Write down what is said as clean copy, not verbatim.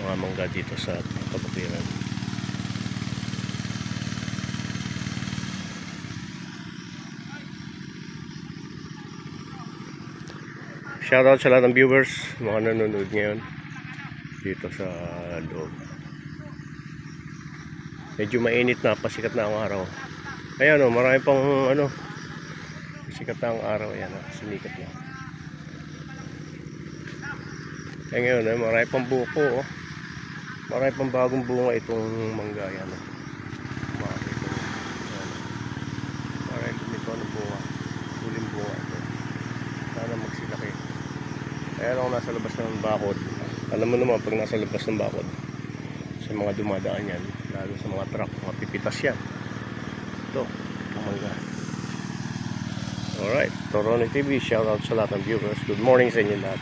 mga mangga dito sa Kabukiran. Shoutout sa lahat ng viewers, mga nanonood ngayon dito sa loob. Medyo mainit na, pasikat na ang araw. Ayan o, marami pang pasikat na ang araw. Ayan o, sumikat na. Kaya ngayon, marami pang buko o. Marami pang bagong bunga itong mangga. Ayan o. Marami ito ng bunga. Huling bunga ito. Sana magsilaki. Kaya ako nasa labas ng bakod. Alam mo naman pag nasa labas ng bakod, sa mga dumadaan yan, lalo sa mga truck, mga pipitas yan. Ito, mangga. Alright, Torone TV, shout out sa lahat ng viewers. Good morning sa inyo lahat.